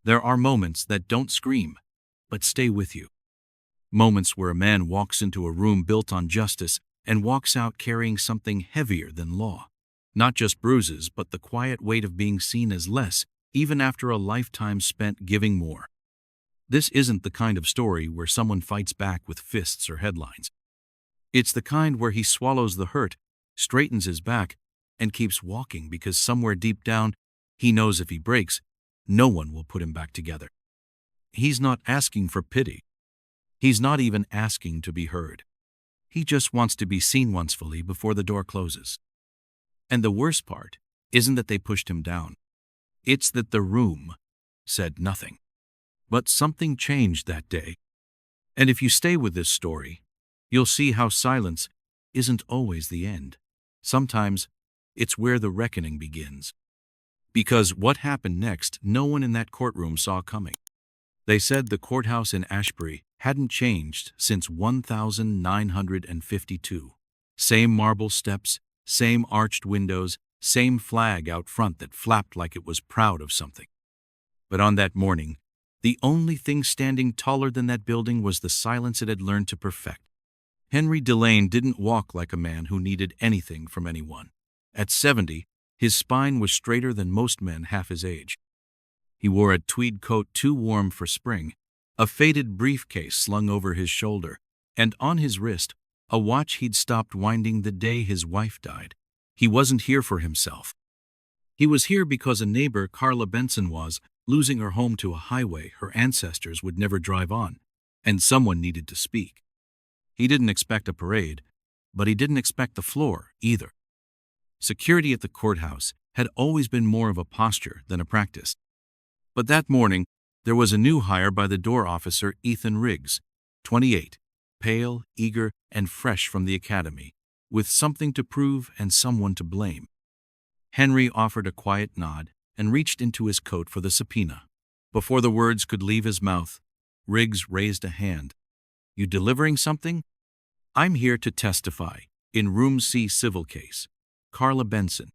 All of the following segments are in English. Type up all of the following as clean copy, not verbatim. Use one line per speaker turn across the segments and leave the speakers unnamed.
There are moments that don't scream, but stay with you. Moments where a man walks into a room built on justice and walks out carrying something heavier than law. Not just bruises, but the quiet weight of being seen as less, even after a lifetime spent giving more. This isn't the kind of story where someone fights back with fists or headlines. It's the kind where he swallows the hurt, straightens his back, and keeps walking because somewhere deep down, he knows if he breaks, no one will put him back together. He's not asking for pity. He's not even asking to be heard. He just wants to be seen once fully before the door closes. And the worst part isn't that they pushed him down. It's that the room said nothing. But something changed that day. And if you stay with this story, you'll see how silence isn't always the end. Sometimes it's where the reckoning begins. Because what happened next, no one in that courtroom saw coming. They said the courthouse in Ashbury hadn't changed since 1952. Same marble steps, same arched windows, same flag out front that flapped like it was proud of something. But on that morning, the only thing standing taller than that building was the silence it had learned to perfect. Henry Delane didn't walk like a man who needed anything from anyone. At 70, his spine was straighter than most men half his age. He wore a tweed coat too warm for spring, a faded briefcase slung over his shoulder, and on his wrist, a watch he'd stopped winding the day his wife died. He wasn't here for himself. He was here because a neighbor, Carla Benson, was losing her home to a highway her ancestors would never drive on, and someone needed to speak. He didn't expect a parade, but he didn't expect the floor either. Security at the courthouse had always been more of a posture than a practice. But that morning, there was a new hire by the door officer, Ethan Riggs, 28, pale, eager, and fresh from the academy, with something to prove and someone to blame. Henry offered a quiet nod and reached into his coat for the subpoena. Before the words could leave his mouth, Riggs raised a hand. "You delivering something?" "I'm here to testify in Room C civil case. Carla Benson."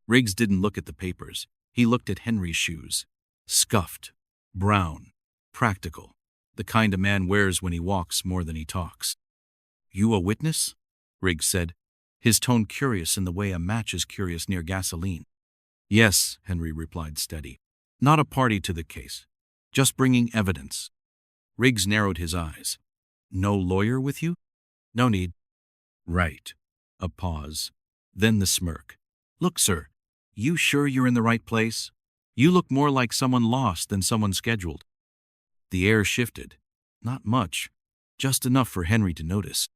Riggs didn't look at the papers. He looked at Henry's shoes. Scuffed, brown, practical, the kind a man wears when he walks more than he talks. "You a witness?" Riggs said, his tone curious in the way a match is curious near gasoline. "Yes," Henry replied, steady. "Not a party to the case. Just bringing evidence." Riggs narrowed his eyes. "No lawyer with you?" "No need." "Right." A pause. Then the smirk. "Look, sir, you sure you're in the right place? You look more like someone lost than someone scheduled." The air shifted. Not much, just enough for Henry to notice.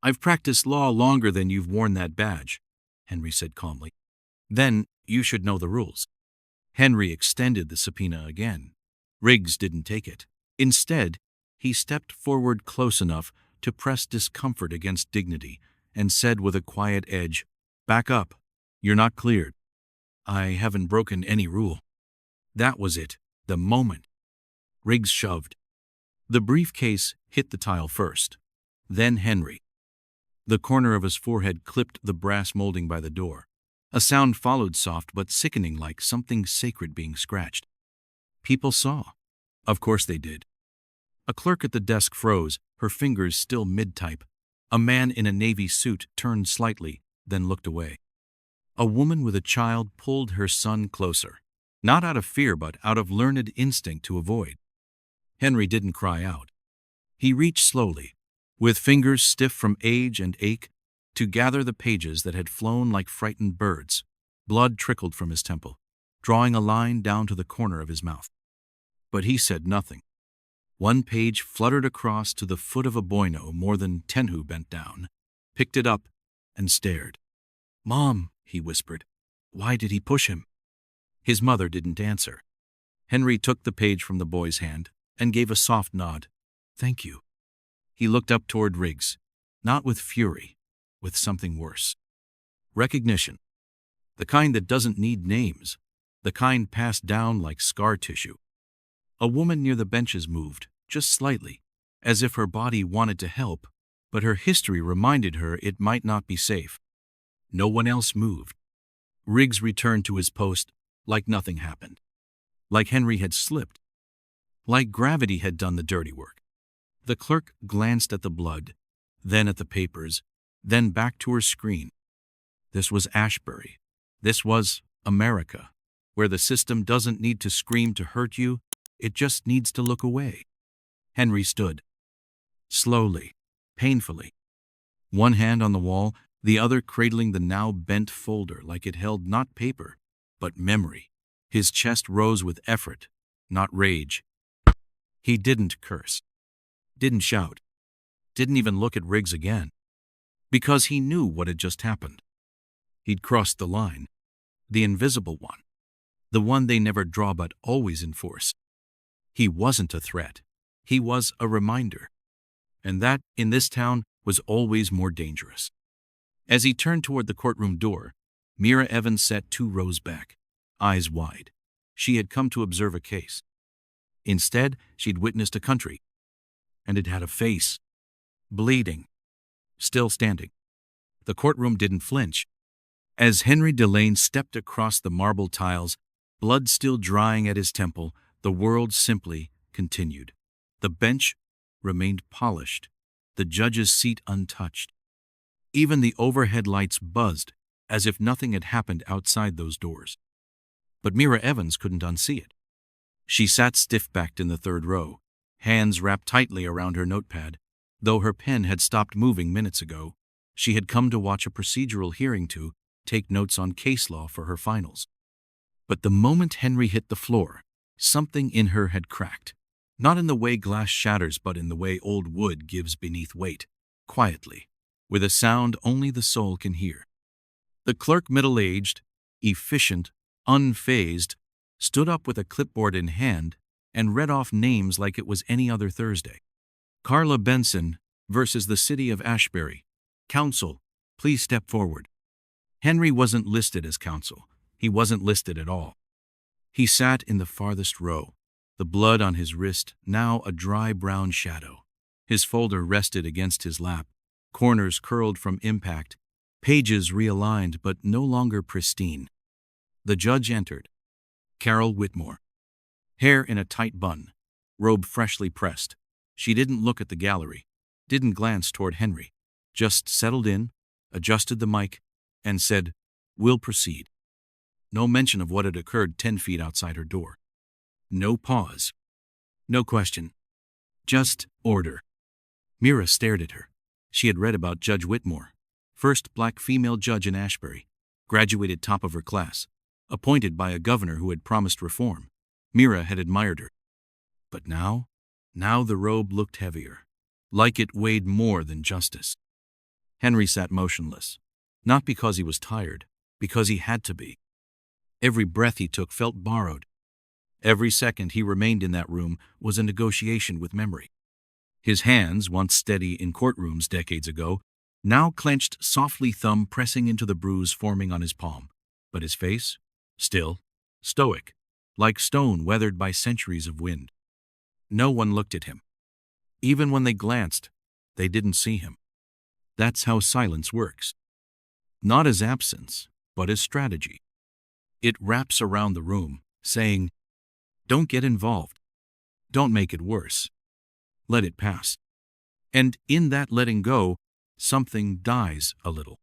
"I've practiced law longer than you've worn that badge," Henry said calmly. "Then you should know the rules." Henry extended the subpoena again. Riggs didn't take it. Instead, he stepped forward close enough to press discomfort against dignity and said with a quiet edge, "Back up. You're not cleared." "I haven't broken any rule." That was it, the moment. Riggs shoved. The briefcase hit the tile first, then Henry. The corner of his forehead clipped the brass molding by the door. A sound followed, soft but sickening, like something sacred being scratched. People saw. Of course they did. A clerk at the desk froze, her fingers still mid-type. A man in a navy suit turned slightly, then looked away. A woman with a child pulled her son closer. Not out of fear, but out of learned instinct to avoid. Henry didn't cry out. He reached slowly, with fingers stiff from age and ache, to gather the pages that had flown like frightened birds. Blood trickled from his temple, drawing a line down to the corner of his mouth. But he said nothing. One page fluttered across to the foot of a boino more than 10 who bent down, picked it up, and stared. "Mom," he whispered, "why did he push him?" His mother didn't answer. Henry took the page from the boy's hand and gave a soft nod. "Thank you." He looked up toward Riggs, not with fury, with something worse. Recognition. The kind that doesn't need names, the kind passed down like scar tissue. A woman near the benches moved, just slightly, as if her body wanted to help, but her history reminded her it might not be safe. No one else moved. Riggs returned to his post like nothing happened. Like Henry had slipped. like gravity had done the dirty work. The clerk glanced at the blood, then at the papers, then back to her screen. This was Ashbury. This was America, where the system doesn't need to scream to hurt you, it just needs to look away. Henry stood. Slowly, painfully. One hand on the wall, the other cradling the now bent folder like it held not paper, but memory. His chest rose with effort, not rage. He didn't curse. Didn't shout. Didn't even look at Riggs again. Because he knew what had just happened. He'd crossed the line. The invisible one. The one they never draw but always enforce. He wasn't a threat. He was a reminder. And that, in this town, was always more dangerous. As he turned toward the courtroom door, Mira Evans sat 2 rows back, eyes wide. She had come to observe a case. Instead, she'd witnessed a country. And it had a face. Bleeding. Still standing. The courtroom didn't flinch. As Henry Delane stepped across the marble tiles, blood still drying at his temple, the world simply continued. The bench remained polished, the judge's seat untouched. Even the overhead lights buzzed, as if nothing had happened outside those doors. But Mira Evans couldn't unsee it. She sat stiff-backed in the 3rd row, hands wrapped tightly around her notepad. Though her pen had stopped moving minutes ago, she had come to watch a procedural hearing to take notes on case law for her finals. But the moment Henry hit the floor, something in her had cracked. Not in the way glass shatters, but in the way old wood gives beneath weight, quietly, with a sound only the soul can hear. The clerk, middle-aged, efficient, unfazed, stood up with a clipboard in hand and read off names like it was any other Thursday. Carla Benson versus the City of Ashbury. Counsel, please step forward. Henry wasn't listed as counsel. He wasn't listed at all. He sat in the farthest row, the blood on his wrist now a dry brown shadow. His folder rested against his lap, corners curled from impact, pages realigned but no longer pristine. The judge entered. Carol Whitmore. Hair in a tight bun, robe freshly pressed. She didn't look at the gallery, didn't glance toward Henry, just settled in, adjusted the mic, and said, "We'll proceed." No mention of what had occurred 10 feet outside her door. No pause. No question. Just order. Mira stared at her. She had read about Judge Whitmore, first black female judge in Ashbury, graduated top of her class, appointed by a governor who had promised reform. Mira had admired her. But now the robe looked heavier, like it weighed more than justice. Henry sat motionless, not because he was tired, because he had to be. Every breath he took felt borrowed. Every second he remained in that room was a negotiation with memory. His hands, once steady in courtrooms decades ago, now clenched softly, thumb pressing into the bruise forming on his palm. But his face? Still, stoic, like stone weathered by centuries of wind. No one looked at him. Even when they glanced, they didn't see him. That's how silence works. Not as absence, but as strategy. It wraps around the room, saying, "Don't get involved. Don't make it worse. Let it pass." And in that letting go, something dies a little.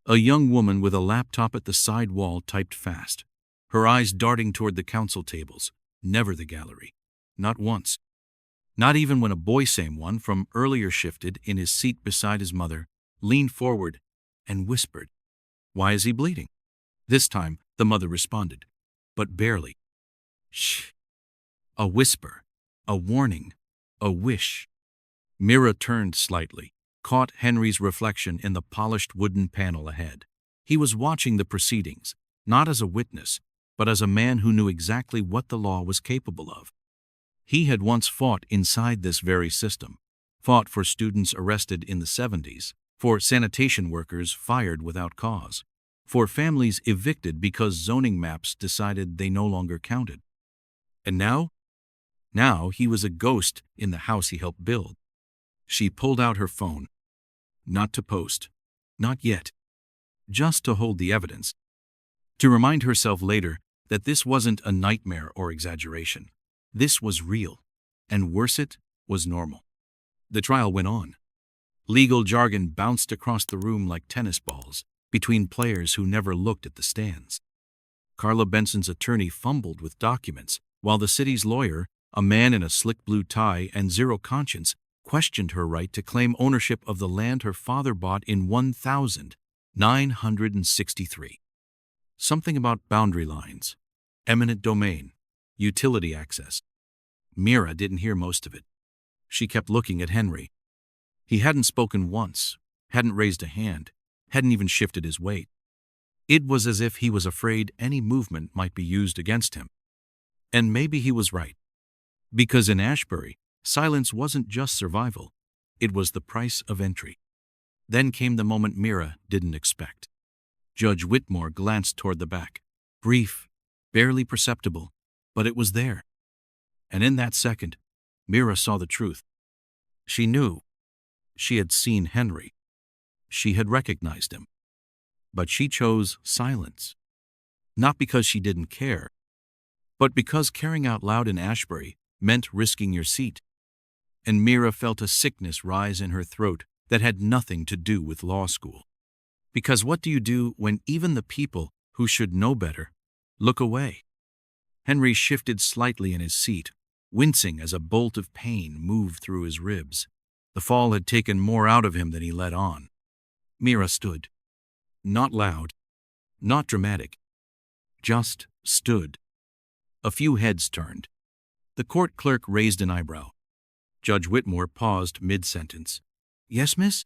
A young woman with a laptop at the side wall typed fast, her eyes darting toward the council tables, never the gallery. Not once. Not even when a boy-same one from earlier shifted in his seat beside his mother, leaned forward, and whispered, "Why is he bleeding?" This time, the mother responded, but barely. Shh. A whisper, a warning, a wish. Mira turned slightly, caught Henry's reflection in the polished wooden panel ahead. He was watching the proceedings, not as a witness, but as a man who knew exactly what the law was capable of. He had once fought inside this very system, fought for students arrested in the 70s, for sanitation workers fired without cause, for families evicted because zoning maps decided they no longer counted. And now he was a ghost in the house he helped build. She pulled out her phone. Not to post. Not yet. Just to hold the evidence. To remind herself later that this wasn't a nightmare or exaggeration. This was real. and worse, it was normal. The trial went on. Legal jargon bounced across the room like tennis balls between players who never looked at the stands. Carla Benson's attorney fumbled with documents, while the city's lawyer, a man in a slick blue tie and zero conscience, questioned her right to claim ownership of the land her father bought in 1963. Something about boundary lines, eminent domain, utility access. Mira didn't hear most of it. She kept looking at Henry. He hadn't spoken once, hadn't raised a hand, hadn't even shifted his weight. It was as if he was afraid any movement might be used against him. And maybe he was right. Because in Ashbury, silence wasn't just survival, it was the price of entry. Then came the moment Mira didn't expect. Judge Whitmore glanced toward the back. Brief, barely perceptible, but it was there. And in that second, Mira saw the truth. She knew. She had seen Henry. She had recognized him. But she chose silence. Not because she didn't care, but because caring out loud in Ashbury meant risking your seat. And Mira felt a sickness rise in her throat that had nothing to do with law school. Because what do you do when even the people who should know better look away? Henry shifted slightly in his seat, wincing as a bolt of pain moved through his ribs. The fall had taken more out of him than he let on. Mira stood. Not loud, not dramatic, just stood. A few heads turned. The court clerk raised an eyebrow. Judge Whitmore paused mid-sentence. Yes, miss?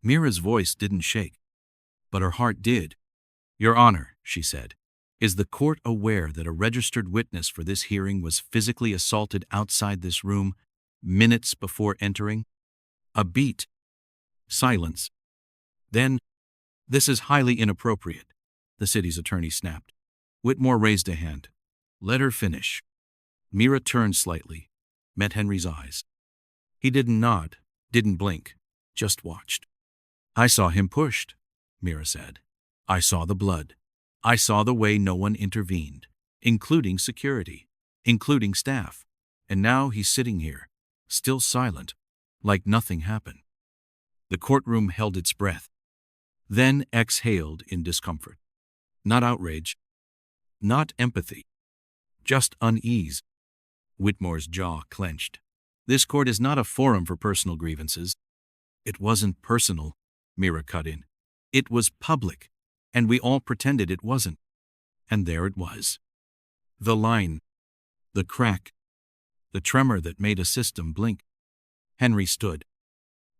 Mira's voice didn't shake, but her heart did. Your Honor, she said, is the court aware that a registered witness for this hearing was physically assaulted outside this room minutes before entering? A beat. Silence. Then, this is highly inappropriate, the city's attorney snapped. Whitmore raised a hand. Let her finish. Mira turned slightly, met Henry's eyes. He didn't nod, didn't blink, just watched. I saw him pushed, Mira said. I saw the blood. I saw the way no one intervened, including security, including staff. And now he's sitting here, still silent, like nothing happened. The courtroom held its breath, then exhaled in discomfort. Not outrage, not empathy, just unease. Whitmore's jaw clenched. This court is not a forum for personal grievances. It wasn't personal, Mira cut in. It was public, and we all pretended it wasn't. And there it was. The line, the crack, the tremor that made a system blink. Henry stood.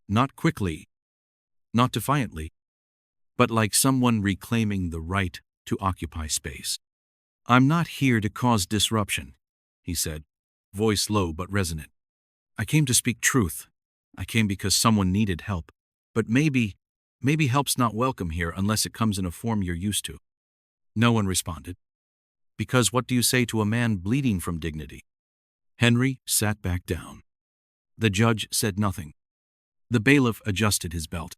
Not quickly, not defiantly, but like someone reclaiming the right to occupy space. I'm not here to cause disruption, he said, voice low but resonant. I came to speak truth. I came because someone needed help. But maybe help's not welcome here unless it comes in a form you're used to. No one responded. Because what do you say to a man bleeding from dignity? Henry sat back down. The judge said nothing. The bailiff adjusted his belt.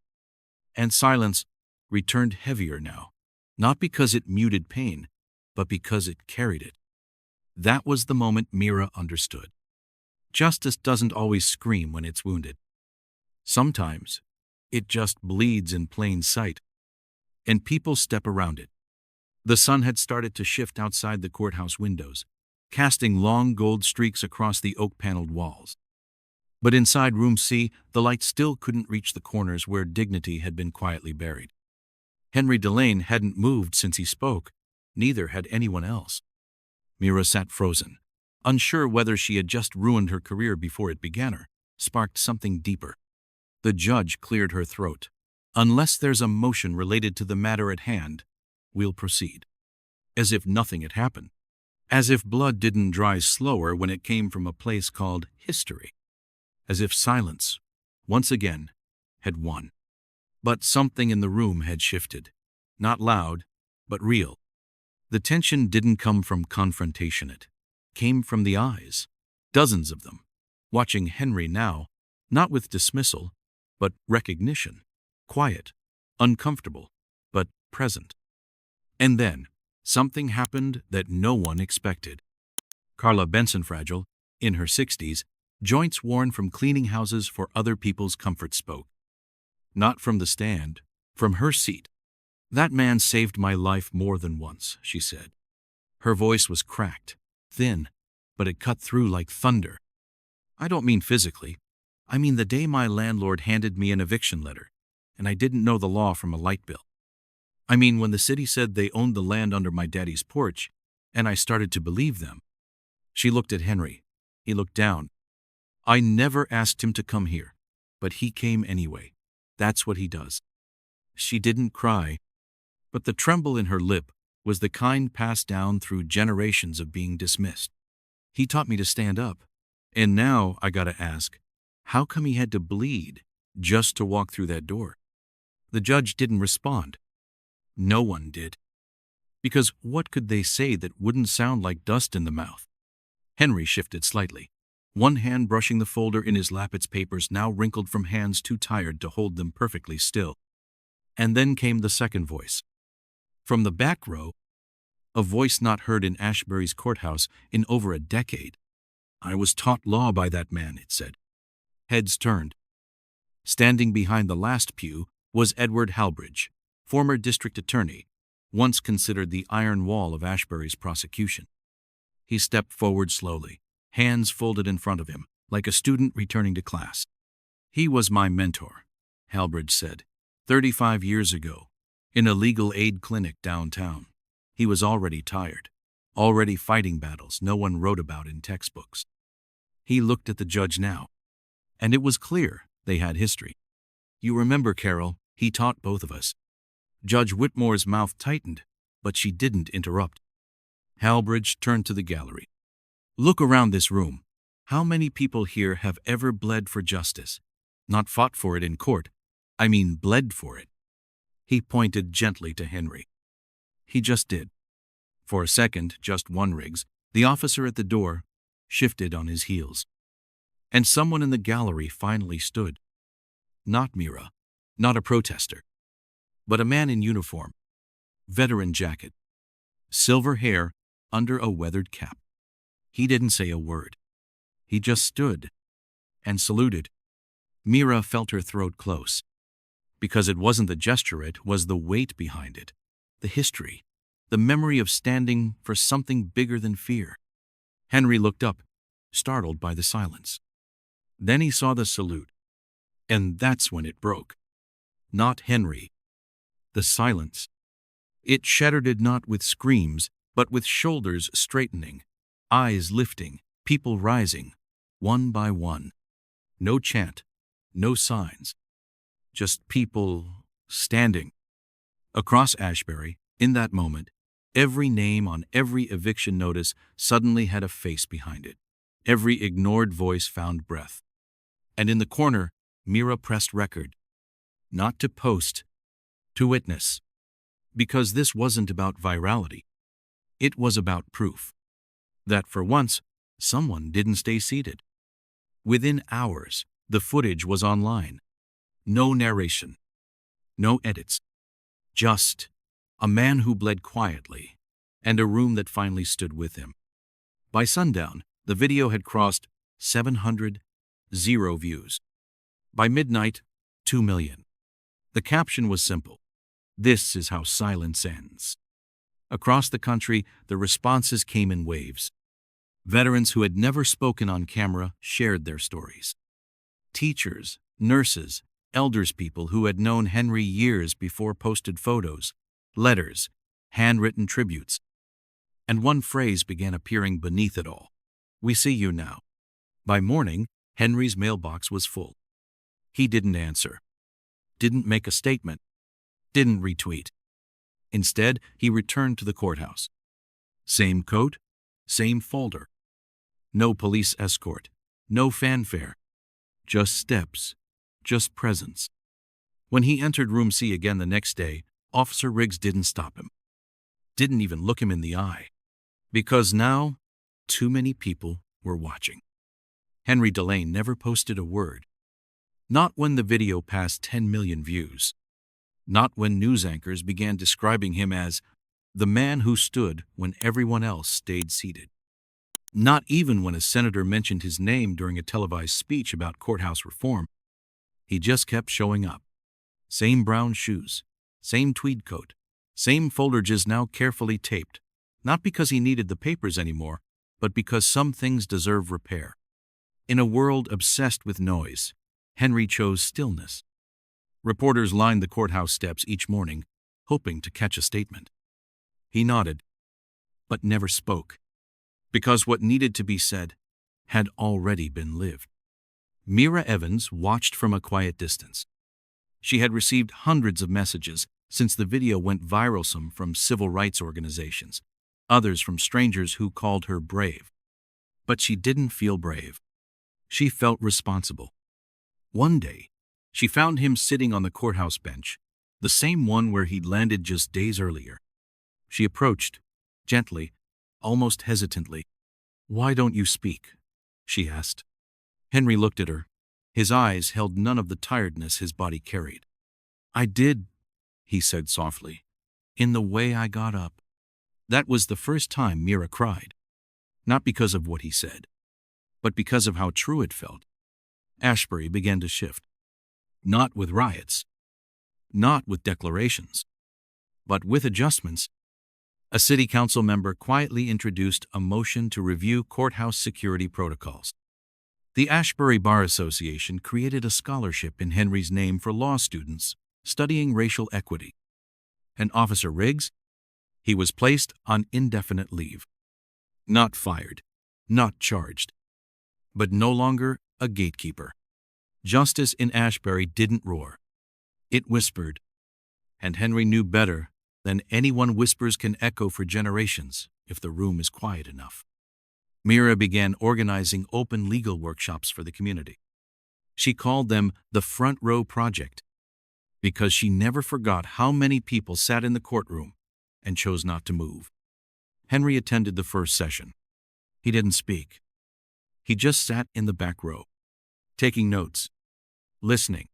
And silence returned heavier now, not because it muted pain, but because it carried it. That was the moment Mira understood. Justice doesn't always scream when it's wounded. Sometimes it just bleeds in plain sight, and people step around it. The sun had started to shift outside the courthouse windows, casting long gold streaks across the oak-paneled walls. But inside Room C, the light still couldn't reach the corners where dignity had been quietly buried. Henry Delane hadn't moved since he spoke. Neither had anyone else. Mira sat frozen, unsure whether she had just ruined her career before it began or sparked something deeper. The judge cleared her throat. Unless there's a motion related to the matter at hand, we'll proceed. As if nothing had happened. As if blood didn't dry slower when it came from a place called history. As if silence, once again, had won. But something in the room had shifted. Not loud, but real. The tension didn't come from confrontation, it came from the eyes, dozens of them, watching Henry now, not with dismissal, but recognition, quiet, uncomfortable, but present. And then, something happened that no one expected. Carla Benson, fragile, in her 60s, Joints worn from cleaning houses for other people's comfort spoke. Not from the stand, from her seat. "That man saved my life more than once," she said. Her voice was cracked, thin, but it cut through like thunder. "I don't mean physically. I mean the day my landlord handed me an eviction letter, and I didn't know the law from a light bill. I mean when the city said they owned the land under my daddy's porch, and I started to believe them." She looked at Henry. He looked down. "I never asked him to come here, but he came anyway. That's what he does." She didn't cry, but the tremble in her lip was the kind passed down through generations of being dismissed. "He taught me to stand up. And now I gotta ask, how come he had to bleed just to walk through that door?" The judge didn't respond. No one did. Because what could they say that wouldn't sound like dust in the mouth? Henry shifted slightly, one hand brushing the folder in his lap, its papers now wrinkled from hands too tired to hold them perfectly still. And then came the second voice. From the back row, a voice not heard in Ashbury's courthouse in over a decade. "I was taught law by that man," it said. Heads turned. Standing behind the last pew was Edward Halbridge, former district attorney, once considered the iron wall of Ashbury's prosecution. He stepped forward slowly, hands folded in front of him, like a student returning to class. "He was my mentor," Halbridge said, 35 years ago, in a legal aid clinic downtown. He was already tired, already fighting battles no one wrote about in textbooks. He looked at the judge now, and it was clear they had history. "You remember, Carol, he taught both of us." Judge Whitmore's mouth tightened, but she didn't interrupt. Halbridge turned to the gallery. "Look around this room. How many people here have ever bled for justice? Not fought for it in court. I mean bled for it." He pointed gently to Henry. He just did. For a second, just one, Riggs, the officer at the door, shifted on his heels. And someone in the gallery finally stood. Not Mira, not a protester, but a man in uniform, veteran jacket, silver hair under a weathered cap. He didn't say a word. He just stood and saluted. Mira felt her throat close, because it wasn't the gesture, it was the weight behind it, the history, the memory of standing for something bigger than fear. Henry looked up, startled by the silence. Then he saw the salute, and that's when it broke. Not Henry. The silence. It shattered not with screams, but with shoulders straightening, eyes lifting, people rising, one by one. No chant, no signs. Just people standing. Across Ashbury, in that moment, every name on every eviction notice suddenly had a face behind it. Every ignored voice found breath. And in the corner, Mira pressed record. Not to post, to witness. Because this wasn't about virality. It was about proof. That for once, someone didn't stay seated. Within hours, the footage was online. No narration. No edits. Just a man who bled quietly, and a room that finally stood with him. By sundown, the video had crossed 700,000 views. By midnight, 2 million. The caption was simple. "This is how silence ends." Across the country, the responses came in waves. Veterans who had never spoken on camera shared their stories. Teachers, nurses, elderspeople who had known Henry years before posted photos, letters, handwritten tributes. And one phrase began appearing beneath it all. "We see you now." By morning, Henry's mailbox was full. He didn't answer. Didn't make a statement. Didn't retweet. Instead, he returned to the courthouse. Same coat, same folder. No police escort, no fanfare. Just steps, just presence. When he entered Room C again the next day, Officer Riggs didn't stop him. Didn't even look him in the eye. Because now, too many people were watching. Henry Delane never posted a word. Not when the video passed 10 million views. Not when news anchors began describing him as the man who stood when everyone else stayed seated. Not even when a senator mentioned his name during a televised speech about courthouse reform. He just kept showing up. Same brown shoes, same tweed coat, same folder just now carefully taped, not because he needed the papers anymore, but because some things deserve repair. In a world obsessed with noise, Henry chose stillness. Reporters lined the courthouse steps each morning, hoping to catch a statement. He nodded, but never spoke, because what needed to be said had already been lived. Mira Evans watched from a quiet distance. She had received hundreds of messages since the video went viral, some from civil rights organizations, others from strangers who called her brave. But she didn't feel brave. She felt responsible. One day, she found him sitting on the courthouse bench, the same one where he'd landed just days earlier. She approached, gently, almost hesitantly. "Why don't you speak?" she asked. Henry looked at her. His eyes held none of the tiredness his body carried. "I did," he said softly, "in the way I got up." That was the first time Mira cried. Not because of what he said, but because of how true it felt. Ashbury began to shift. Not with riots, not with declarations, but with adjustments. A city council member quietly introduced a motion to review courthouse security protocols. The Ashbury Bar Association created a scholarship in Henry's name for law students studying racial equity. And Officer Riggs? He was placed on indefinite leave. Not fired, not charged, but no longer a gatekeeper. Justice in Ashbury didn't roar. It whispered. And Henry knew better than anyone whispers can echo for generations if the room is quiet enough. Mira began organizing open legal workshops for the community. She called them the Front Row Project because she never forgot how many people sat in the courtroom and chose not to move. Henry attended the first session. He didn't speak. He just sat in the back row, taking notes, listening.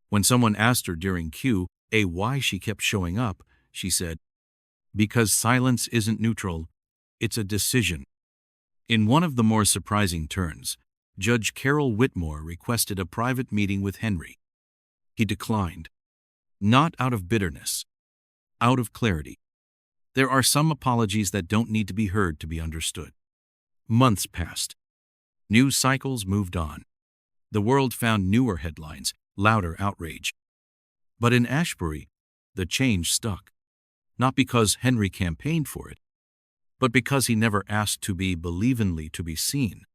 When someone asked her during Q&A why she kept showing up, she said, "Because silence isn't neutral, it's a decision." In one of the more surprising turns, Judge Carol Whitmore requested a private meeting with Henry. He declined, not out of bitterness, out of clarity. There are some apologies that don't need to be heard to be understood. Months passed. News cycles moved on. The world found newer headlines, louder outrage. But in Ashbury, the change stuck. Not because Henry campaigned for it, but because he never asked to be believingly to be seen.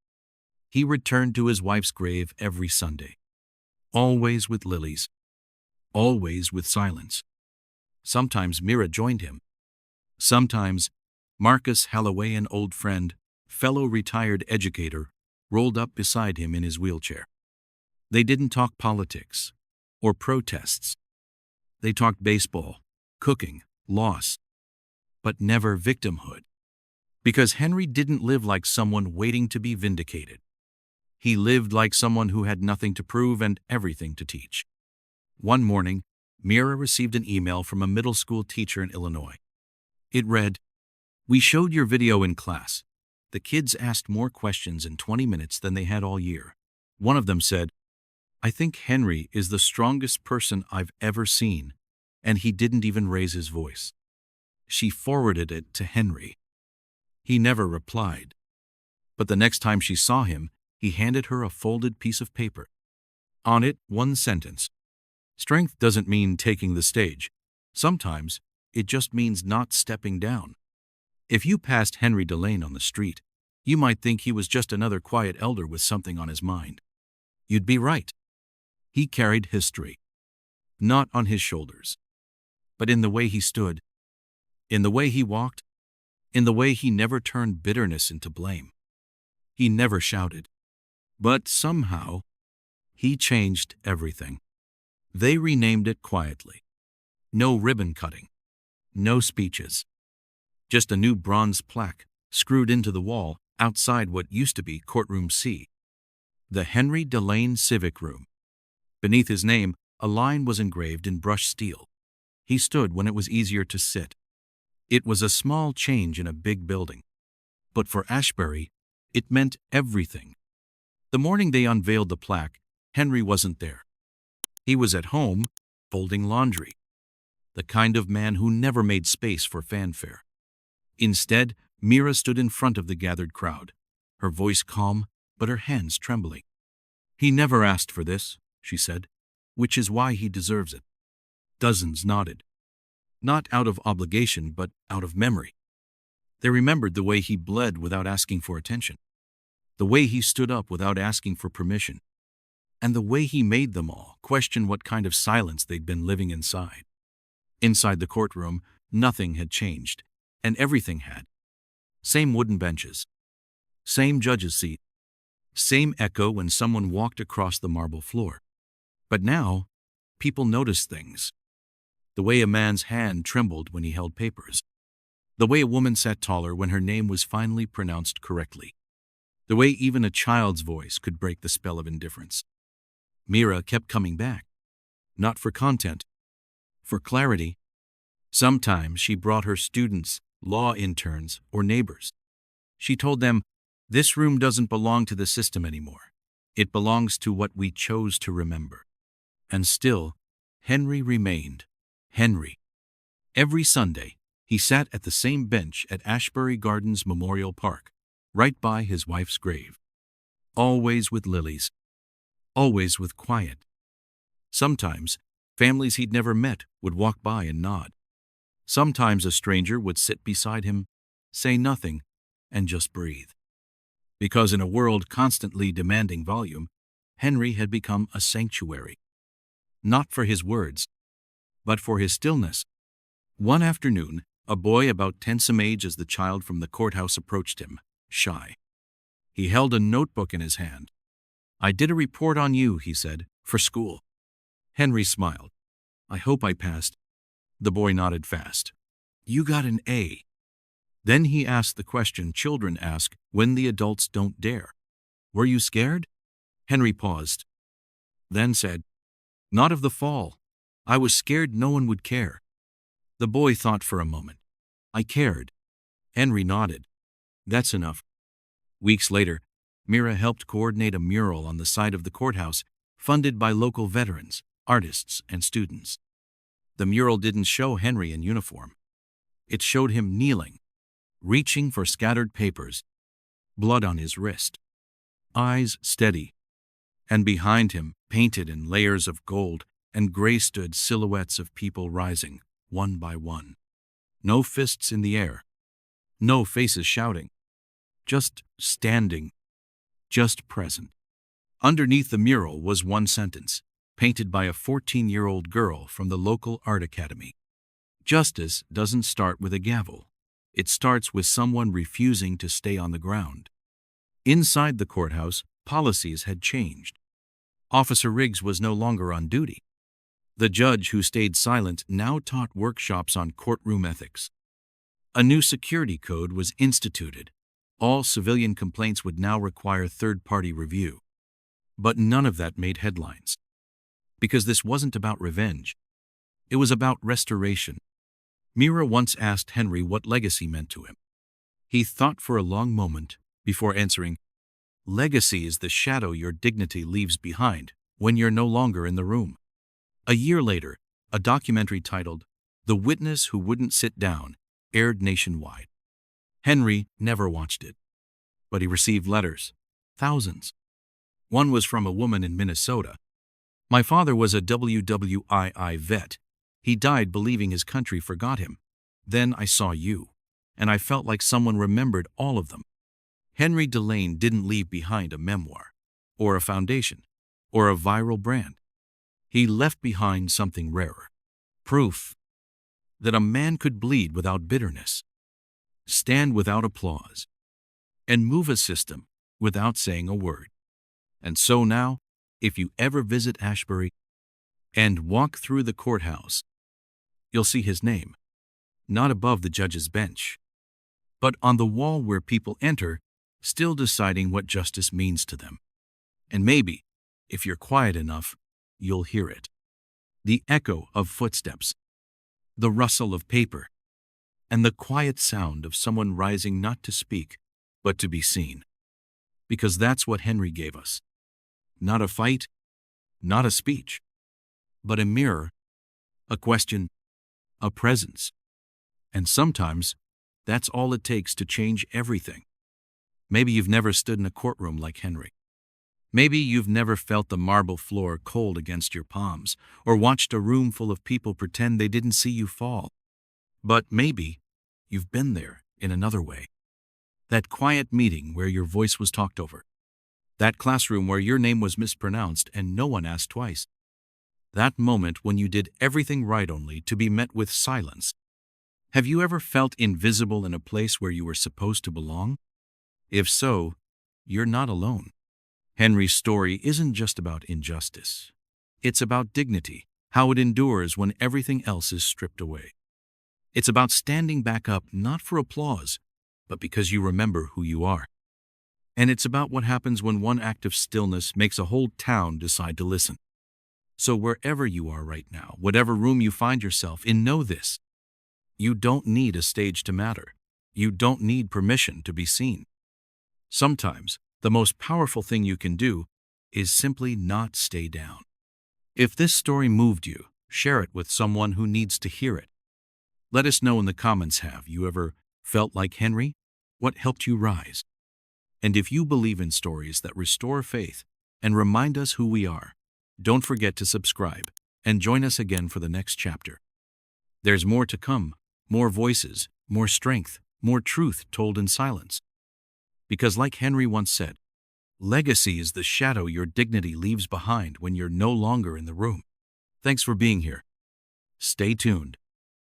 He returned to his wife's grave every Sunday, always with lilies, always with silence. Sometimes Mira joined him. Sometimes Marcus Halloway, an old friend, fellow retired educator, rolled up beside him in his wheelchair. They didn't talk politics or protests. They talked baseball, cooking, loss, but never victimhood. Because Henry didn't live like someone waiting to be vindicated. He lived like someone who had nothing to prove and everything to teach. One morning, Mira received an email from a middle school teacher in Illinois. It read, "We showed your video in class. The kids asked more questions in 20 minutes than they had all year. One of them said, 'I think Henry is the strongest person I've ever seen,' and he didn't even raise his voice." She forwarded it to Henry. He never replied. But the next time she saw him, he handed her a folded piece of paper. On it, one sentence. Strength doesn't mean taking the stage. Sometimes it just means not stepping down. If you passed Henry Delane on the street, you might think he was just another quiet elder with something on his mind. You'd be right. He carried history, not on his shoulders, but in the way he stood, in the way he walked, in the way he never turned bitterness into blame. He never shouted. But somehow, he changed everything. They renamed it quietly. No ribbon cutting. No speeches. Just a new bronze plaque screwed into the wall outside what used to be Courtroom C. The Henry Delane Civic Room. Beneath his name, a line was engraved in brushed steel. He stood when it was easier to sit. It was a small change in a big building. But for Ashbury, It meant everything. The morning they unveiled the plaque, Henry wasn't there. He was at home, folding laundry. The kind of man who never made space for fanfare. Instead, Mira stood in front of the gathered crowd, her voice calm, but her hands trembling. "He never asked for this," she said, "which is why he deserves it." Dozens nodded. Not out of obligation, but out of memory. They remembered the way he bled without asking for attention, the way he stood up without asking for permission, and the way he made them all question what kind of silence they'd been living inside. Inside the courtroom, nothing had changed, and everything had. Same wooden benches, same judge's seat, same echo when someone walked across the marble floor. But now, people noticed things. The way a man's hand trembled when he held papers. The way a woman sat taller when her name was finally pronounced correctly. The way even a child's voice could break the spell of indifference. Mira kept coming back. Not for content, for clarity. Sometimes she brought her students, law interns, or neighbors. She told them, "This room doesn't belong to the system anymore. It belongs to what we chose to remember." And still, Henry remained Henry. Every Sunday, he sat at the same bench at Ashbury Gardens Memorial Park, right by his wife's grave. Always with lilies. Always with quiet. Sometimes, families he'd never met would walk by and nod. Sometimes a stranger would sit beside him, say nothing, and just breathe. Because in a world constantly demanding volume, Henry had become a sanctuary. Not for his words, but for his stillness. One afternoon, a boy about tensome age as the child from the courthouse approached him, shy. He held a notebook in his hand. "I did a report on you," he said, "for school." Henry smiled. "I hope I passed." The boy nodded fast. "You got an A." Then he asked the question children ask when the adults don't dare. "Were you scared?" Henry paused, then said, "Not of the fall. I was scared no one would care." The boy thought for a moment. "I cared." Henry nodded. "That's enough." Weeks later, Mira helped coordinate a mural on the side of the courthouse, funded by local veterans, artists, and students. The mural didn't show Henry in uniform. It showed him kneeling, reaching for scattered papers, blood on his wrist, eyes steady, and behind him, painted in layers of gold and gray, stood silhouettes of people rising, one by one. No fists in the air, no faces shouting, just standing, just present. Underneath the mural was one sentence, painted by a 14-year-old girl from the local art academy. "Justice doesn't start with a gavel. It starts with someone refusing to stay on the ground." Inside the courthouse, policies had changed. Officer Riggs was no longer on duty. The judge who stayed silent now taught workshops on courtroom ethics. A new security code was instituted. All civilian complaints would now require third-party review. But none of that made headlines. Because this wasn't about revenge. It was about restoration. Mira once asked Henry what legacy meant to him. He thought for a long moment before answering, "Legacy is the shadow your dignity leaves behind when you're no longer in the room." A year later, a documentary titled "The Witness Who Wouldn't Sit Down" aired nationwide. Henry never watched it, but he received letters, thousands. One was from a woman in Minnesota. "My father was a WWII vet. He died believing his country forgot him. Then I saw you, and I felt like someone remembered all of them." Henry Delane didn't leave behind a memoir, or a foundation, or a viral brand. He left behind something rarer. Proof that a man could bleed without bitterness, stand without applause, and move a system without saying a word. And so now, if you ever visit Ashbury and walk through the courthouse, you'll see his name, not above the judge's bench, but on the wall where people enter, still deciding what justice means to them. And maybe, if you're quiet enough, you'll hear it. The echo of footsteps, the rustle of paper, and the quiet sound of someone rising not to speak, but to be seen. Because that's what Henry gave us. Not a fight, not a speech, but a mirror, a question, a presence. And sometimes, that's all it takes to change everything. Maybe you've never stood in a courtroom like Henry. Maybe you've never felt the marble floor cold against your palms, or watched a room full of people pretend they didn't see you fall. But maybe you've been there in another way. That quiet meeting where your voice was talked over. That classroom where your name was mispronounced and no one asked twice. That moment when you did everything right only to be met with silence. Have you ever felt invisible in a place where you were supposed to belong? If so, you're not alone. Henry's story isn't just about injustice. It's about dignity, how it endures when everything else is stripped away. It's about standing back up not for applause, but because you remember who you are. And it's about what happens when one act of stillness makes a whole town decide to listen. So wherever you are right now, whatever room you find yourself in, know this. You don't need a stage to matter. You don't need permission to be seen. Sometimes, the most powerful thing you can do is simply not stay down. If this story moved you, share it with someone who needs to hear it. Let us know in the comments, have you ever felt like Henry? What helped you rise? And if you believe in stories that restore faith and remind us who we are, don't forget to subscribe and join us again for the next chapter. There's more to come, more voices, more strength, more truth told in silence. Because like Henry once said, legacy is the shadow your dignity leaves behind when you're no longer in the room. Thanks for being here. Stay tuned.